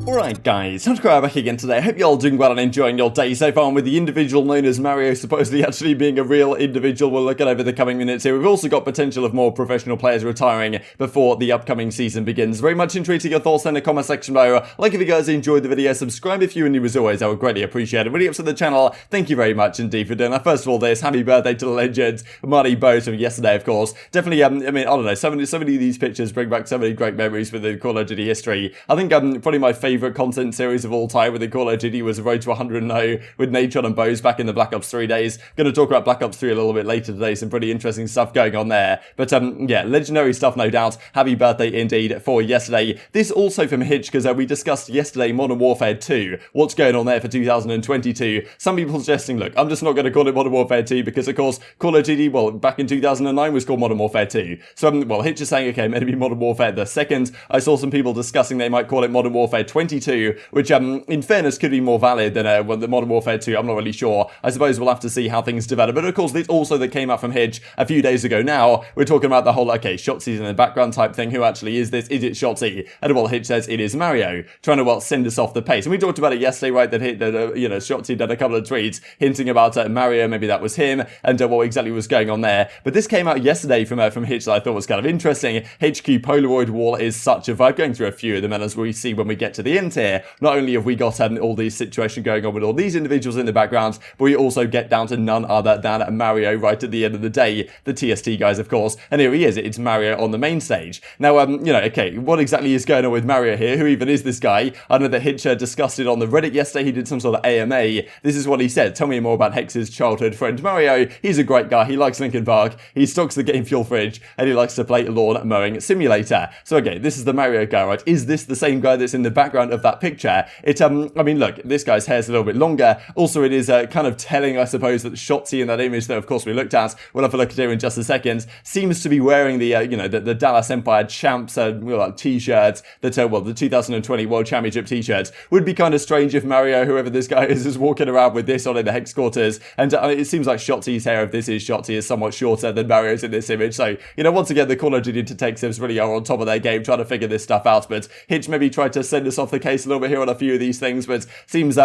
Alright guys, TacticalRab back again today. I hope you're all doing well and enjoying your day so far, and with the individual known as Mario supposedly actually being a real individual we'll look at over the coming minutes here. We've also got potential of more professional players retiring before the upcoming season begins. Very much intrigued to your thoughts in the comment section below. Like if you guys enjoyed the video, subscribe if you're new as always, I would greatly appreciate it. Really up to the channel, thank you very much indeed for doing that. First of all, this happy birthday to the legend, Marty Boat from yesterday of course. Definitely, I mean, I don't know, so many of these pictures bring back so many great memories with the Call of Duty history. I think probably my favourite content series of all time with the Call of Duty was Road to 100 with Natron and Bose back in the Black Ops 3 days. Gonna talk about Black Ops 3 a little bit later today, some pretty interesting stuff going on there. But yeah, legendary stuff no doubt. Happy birthday indeed for yesterday. This also from Hitch, because we discussed yesterday Modern Warfare 2. What's going on there for 2022? Some people suggesting, look, I'm just not going to call it Modern Warfare 2 because of course Call of Duty, well, back in 2009 was called Modern Warfare 2. So well, Hitch is saying, okay, maybe Modern Warfare the second. I saw some people discussing they might call it Modern Warfare 22, which in fairness could be more valid than the Modern Warfare 2. I'm not really sure. I suppose we'll have to see how things develop. But of course, this also that came out from Hitch a few days ago now, we're talking about the whole, okay, Shotzzy's in the background type thing. Who actually is this? Is it Shotzzy? And well, Hitch says it is Mario, trying to, well, send us off the pace. And we talked about it yesterday, right, that you know, Shotzzy did a couple of tweets hinting about Mario, maybe that was him, and what exactly was going on there. But this came out yesterday from Hitch that I thought was kind of interesting. HQ Polaroid wall is such a vibe, going through a few of them, and as we see when we get to the end here, not only have we got all these situations going on with all these individuals in the background, but we also get down to none other than Mario right at the end of the day, the TST guys of course, and here he is, it's Mario on the main stage. Now, you know, okay, what exactly is going on with Mario here? Who even is this guy? I know that Hitch discussed it on the Reddit yesterday. He did some sort of AMA. This is what he said. Tell me more about Hex's childhood friend Mario. He's a great guy. He likes Linkin Park. He stocks the game Fuel Fridge, and he likes to play lawn mowing simulator. So okay, this is the Mario guy, right? Is this the same guy that's in the background of that picture? I mean, look, this guy's hair's a little bit longer. Also, it is kind of telling, I suppose, that Shotzzy in that image that, of course, we looked at, we'll have a look at here in just a second, seems to be wearing the, you know, the Dallas Empire Champs t-shirts that, well, the 2020 World Championship t-shirts. Would be kind of strange if Mario, whoever this guy is walking around with this on in the Hex quarters. And it seems like Shotzi's hair, if this is Shotzzy, is somewhat shorter than Mario's in this image. So, you know, once again, the Call of Duty detectives really are on top of their game, trying to figure this stuff out. But Hitch maybe tried to send us off the case a little bit here on a few of these things, but seems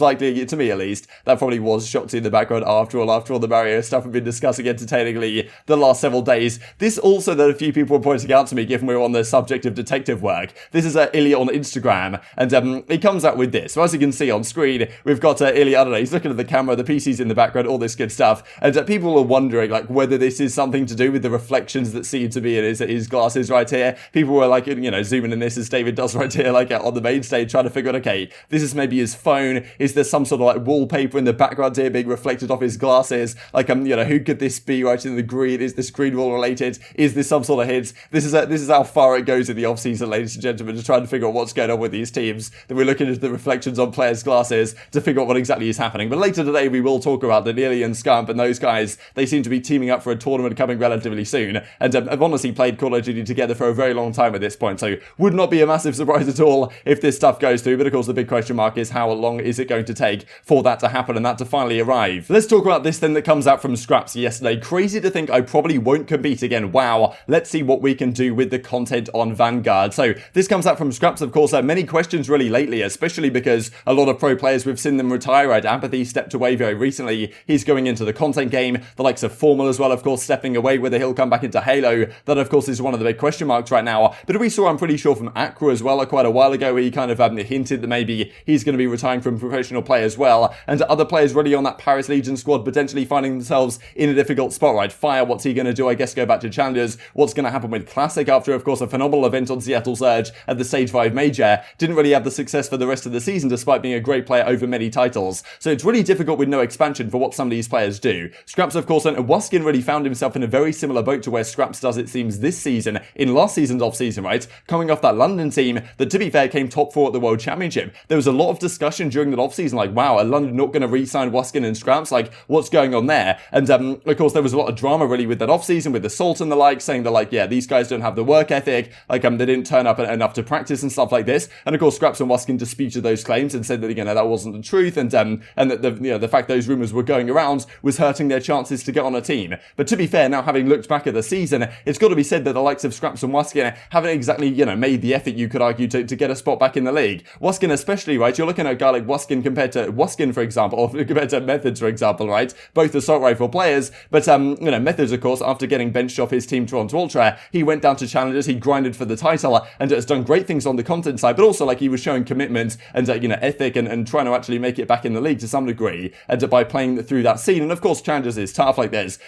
likely, to me at least, that probably was Shotzzy in the background after all the Mario stuff we've been discussing entertainingly the last several days. This also that a few people were pointing out to me, given we're on the subject of detective work. This is Ilya on Instagram, and he comes out with this. So as you can see on screen, we've got Ilya, I don't know, he's looking at the camera, the PC's in the background, all this good stuff, and people are wondering, like, whether this is something to do with the reflections that seem to be in his glasses right here. People were, like, you know, zooming in this as David does right here, like, on the main stage, trying to figure out, okay, this is maybe his phone. Is there some sort of, like, wallpaper in the background here being reflected off his glasses? Like, you know, who could this be right in the green? Is this green wall related? Is this some sort of hint? This is how far it goes in the off-season, ladies and gentlemen, just trying to figure out what's going on with these teams. That we're looking at the reflections on players' glasses to figure out what exactly is happening. But later today, we will talk about the Neely and Scump and those guys. They seem to be teaming up for a tournament coming relatively soon. And I've honestly played Call of Duty together for a very long time at this point, so would not be a massive surprise at all if this stuff goes through. But of course, the big question mark is how long is it going to take for that to happen and that to finally arrive. Let's talk about this thing that comes out from Skrapz yesterday. Crazy to think I probably won't compete again. Wow. Let's see what we can do with the content on Vanguard. So this comes out from Skrapz, of course. Many questions really lately, especially because a lot of pro players, we've seen them retire. Right? aBeZy stepped away very recently. He's going into the content game. The likes of Formal as well, of course, stepping away, whether he'll come back into Halo. That, of course, is one of the big question marks right now. But we saw, I'm pretty sure, from Acro as well quite a while ago, where he kind of hinted that maybe he's going to be retiring from professional play as well. And other players really on that Paris Legion squad potentially finding themselves in a difficult spot, right? Fire, what's he going to do? I guess go back to Challengers. What's going to happen with Classic after, of course, a phenomenal event on Seattle Surge at the Stage 5 Major? Didn't really have the success for the rest of the season despite being a great player over many titles. So it's really difficult with no expansion for what some of these players do. Skrapz, of course, and Waskin really found himself in a very similar boat to where Skrapz does, it seems, this season, in last season's off-season, right? Coming off that London team that, to be fair, came top 4 at the World Championship. There was a lot of discussion during that off-season, like, wow, are London not going to re-sign Waskin and Skrapz? Like, what's going on there? And, of course, there was a lot of drama, really, with that off-season, with the Salt and the like, saying that, like, yeah, these guys don't have the work ethic, like, they didn't turn up enough to practice and stuff like this. And, of course, Skrapz and Waskin disputed those claims and said that, you know, that wasn't the truth, and that the fact those rumours were going around was hurting their chances to get on a team. But to be fair, now having looked back at the season, it's got to be said that the likes of Skrapz and Waskin haven't exactly, you know, made the effort, you could argue, to get a spot back back in the league. Waskin especially, right? You're looking at a guy like Waskin compared to Waskin, for example, or compared to Methods, for example, right? Both assault rifle players, but Methods, of course, after getting benched off his team Toronto Ultra, he went down to challenges, he grinded for the title, and has done great things on the content side, but also like he was showing commitment and ethic and trying to actually make it back in the league to some degree, and by playing through that scene. And of course, challenges is tough. Like there's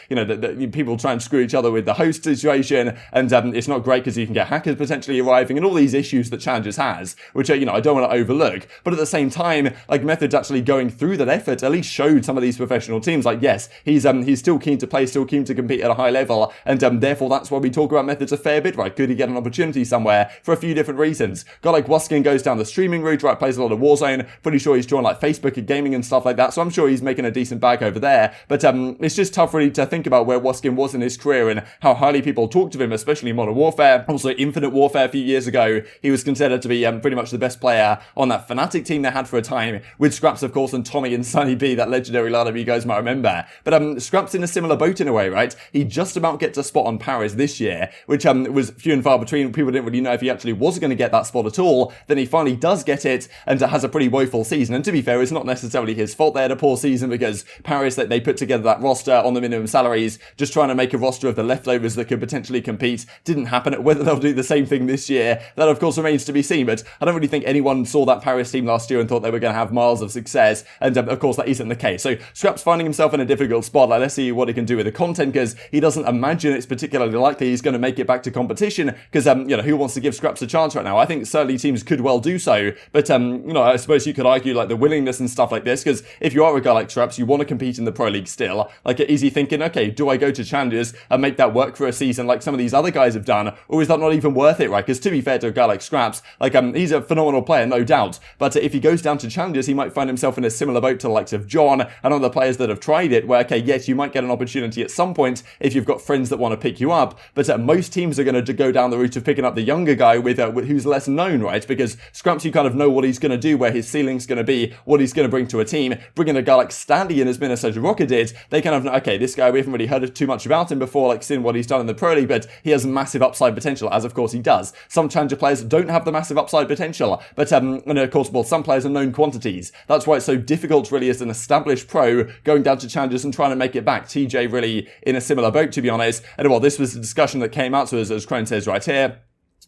people try and screw each other with the host situation, and it's not great because you can get hackers potentially arriving and all these issues that challenges has, which I don't want to overlook. But at the same time, like Methods actually going through that effort at least showed some of these professional teams like yes, he's still keen to play, still keen to compete at a high level, and therefore that's why we talk about Methods a fair bit, right? Could he get an opportunity somewhere for a few different reasons? Guy like Waskin goes down the streaming route, right? Plays a lot of Warzone. Pretty sure he's joined like Facebook and gaming and stuff like that, so I'm sure he's making a decent bag over there. But it's just tough really to think about where Waskin was in his career and how highly people talked of him, especially in Modern Warfare. Also, Infinite Warfare a few years ago, he was considered to be pretty much the best player on that Fnatic team they had for a time, with Skrapz, of course, and Tommy and Sunny B, that legendary lineup you guys might remember. But Skrapz in a similar boat in a way, right? He just about gets a spot on Paris this year, which was few and far between. People didn't really know if he actually was going to get that spot at all. Then he finally does get it and has a pretty woeful season. And to be fair, it's not necessarily his fault they had a poor season, because Paris, they put together that roster on the minimum salaries, just trying to make a roster of the leftovers that could potentially compete. Didn't happen. Whether they'll do the same thing this year, that of course remains to be seen. But I don't really think anyone saw that Paris team last year and thought they were going to have miles of success. And of course, that isn't the case. So Skrapz finding himself in a difficult spot. Like, let's see what he can do with the content, because he doesn't imagine it's particularly likely he's going to make it back to competition. Because who wants to give Skrapz a chance right now? I think certainly teams could well do so. But I suppose you could argue like the willingness and stuff like this, because if you are a guy like Skrapz, you want to compete in the Pro League still. Like, is he thinking, okay, do I go to challenges and make that work for a season like some of these other guys have done, or is that not even worth it, right? Because to be fair to a guy like Skrapz, like he's a phenomenal player, no doubt, but if he goes down to challenges, he might find himself in a similar boat to the likes of John and other players that have tried it, where, okay, yes, you might get an opportunity at some point if you've got friends that want to pick you up, but most teams are going to go down the route of picking up the younger guy with who's less known, right? Because Skrapz, you kind of know what he's going to do, where his ceiling's going to be, what he's going to bring to a team. Bringing a guy like Standy in as Minnesota Rokkr did, they kind of know, okay, this guy, we haven't really heard too much about him before, like seeing what he's done in the Pro League, but he has massive upside potential, as of course he does. Some challenger players don't have the massive upside potential, but and of course, well, some players are known quantities. That's why it's so difficult really as an established pro going down to challenges and trying to make it back. TJ really in a similar boat, to be honest. And well, this was a discussion that came out, so as Crone says right here.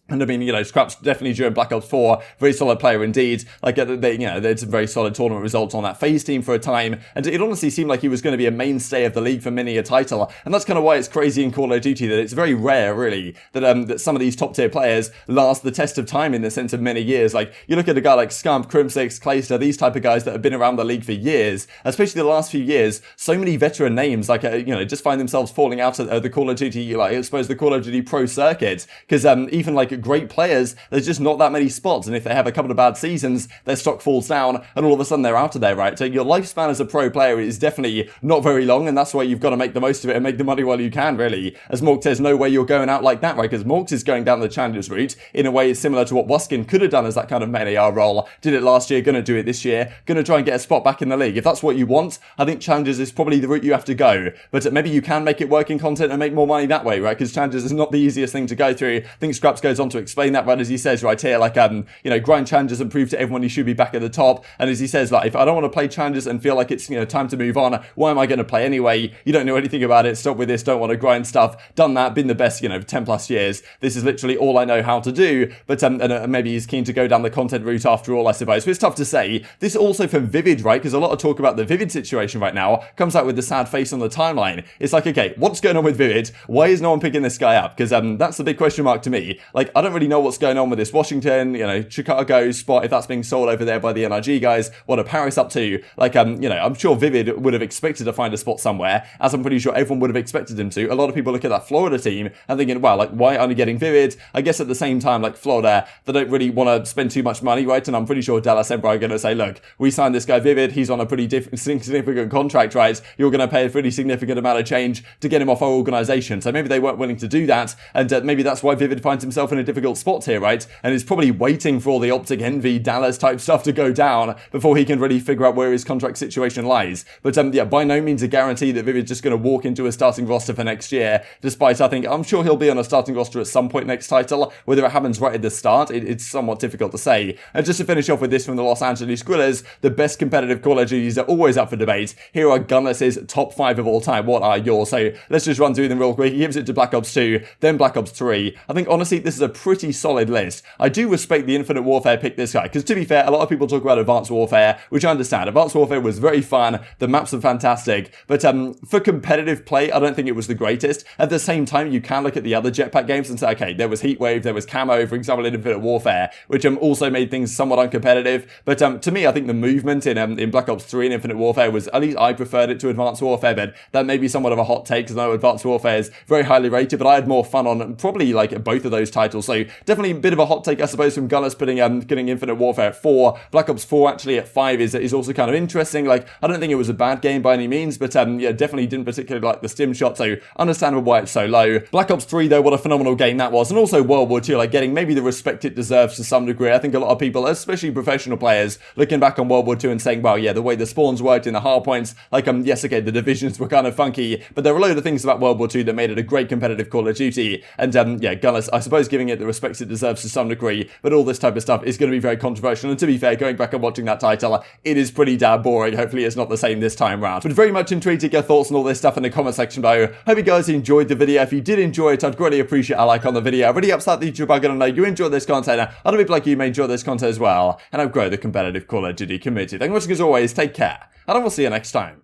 And I mean, Skrapz definitely during Black Ops 4, very solid player indeed. Like, they had some very solid tournament results on that FaZe team for a time. And it honestly seemed like he was going to be a mainstay of the league for many a title. And that's kind of why it's crazy in Call of Duty that it's very rare, really, that some of these top tier players last the test of time in the sense of many years. Like, you look at a guy like Scump, Crimsix, Clayster, these type of guys that have been around the league for years, especially the last few years. So many veteran names, like, just find themselves falling out of the Call of Duty, like, I suppose the Call of Duty pro circuit. Because even like great players, there's just not that many spots, and if they have a couple of bad seasons, their stock falls down, and all of a sudden they're out of there, right? So your lifespan as a pro player is definitely not very long, and that's why you've got to make the most of it and make the money while you can, really. As Mork says, no way you're going out like that, right? Because Morks is going down the Challengers route in a way similar to what Waskin could have done as that kind of main AR role. Did it last year, gonna do it this year, gonna try and get a spot back in the league. If that's what you want, I think Challengers is probably the route you have to go. But maybe you can make it work in content and make more money that way, right? Because Challengers is not the easiest thing to go through. I think Skrapz goes on to explain that, right, as he says right here, like, grind challenges and prove to everyone you should be back at the top. And as he says, like, if I don't want to play challenges and feel like it's, time to move on, why am I going to play anyway? You don't know anything about it. Stop with this. Don't want to grind stuff. Done that. Been the best, 10 plus years. This is literally all I know how to do. But maybe he's keen to go down the content route after all, I suppose. So it's tough to say. This also from Vivid, right? Because a lot of talk about the Vivid situation right now comes out with the sad face on the timeline. It's like, okay, what's going on with Vivid? Why is no one picking this guy up? Because that's the big question mark to me. Like, I don't really know what's going on with this Washington, Chicago spot, if that's being sold over there by the NRG guys. What are Paris up to? Like, I'm sure Vivid would have expected to find a spot somewhere, as I'm pretty sure everyone would have expected him to. A lot of people look at that Florida team and thinking, wow, like, why aren't you getting Vivid? I guess at the same time, like, Florida, they don't really want to spend too much money, right? And I'm pretty sure Dallas Emperor are going to say, look, we signed this guy Vivid, he's on a pretty significant contract, right? You're going to pay a pretty significant amount of change to get him off our organization. So maybe they weren't willing to do that, and maybe that's why Vivid finds himself in a difficult spot here, right? And is probably waiting for all the OpTic Envy, Dallas type stuff to go down before he can really figure out where his contract situation lies. But yeah, by no means a guarantee that Vivid's just going to walk into a starting roster for next year, despite I'm sure he'll be on a starting roster at some point next title. Whether it happens right at the start, it's somewhat difficult to say. And just to finish off with this from the Los Angeles Guerrillas, the best competitive Call of Duties are always up for debate. Here are Gunless's top 5 of all time. What are yours? So let's just run through them real quick. He gives it to Black Ops 2, then Black Ops 3. I think honestly this is a pretty solid list. I do respect the Infinite Warfare pick this guy, because to be fair, a lot of people talk about Advanced Warfare, which I understand. Advanced Warfare was very fun, the maps are fantastic, but for competitive play, I don't think it was the greatest. At the same time, you can look at the other jetpack games and say, okay, there was Heatwave, there was Camo, for example, in Infinite Warfare, which also made things somewhat uncompetitive. But to me, I think the movement in Black Ops 3 and Infinite Warfare was, at least I preferred it to Advanced Warfare, but that may be somewhat of a hot take, because I know Advanced Warfare is very highly rated, but I had more fun on probably like both of those titles. So definitely a bit of a hot take, I suppose, from Gunless getting Infinite Warfare at 4. Black Ops 4 actually at 5 is also kind of interesting. Like, I don't think it was a bad game by any means, but yeah, definitely didn't particularly like the stim shot, so understandable why it's so low. Black Ops 3 though, what a phenomenal game that was, and also World War II, like getting maybe the respect it deserves to some degree. I think a lot of people, especially professional players, looking back on World War II and saying, well, yeah, the way the spawns worked in the hard points, like yes, okay, the divisions were kind of funky, but there were a load of things about World War II that made it a great competitive Call of Duty, and yeah, Gunless, I suppose, giving it the respect it deserves to some degree, but all this type of stuff is going to be very controversial, and to be fair, going back and watching that title, it is pretty damn boring. Hopefully it's not the same this time round. But very much intrigued to get your thoughts on all this stuff in the comment section below. Hope you guys enjoyed the video. If you did enjoy it, I'd greatly appreciate a like on the video. It really upset the YouTube algorithm to know you enjoyed this content. Other people like you may enjoy this content as well, and help grow the competitive Call of Duty community. Thank you for watching as always, take care, and I will see you next time.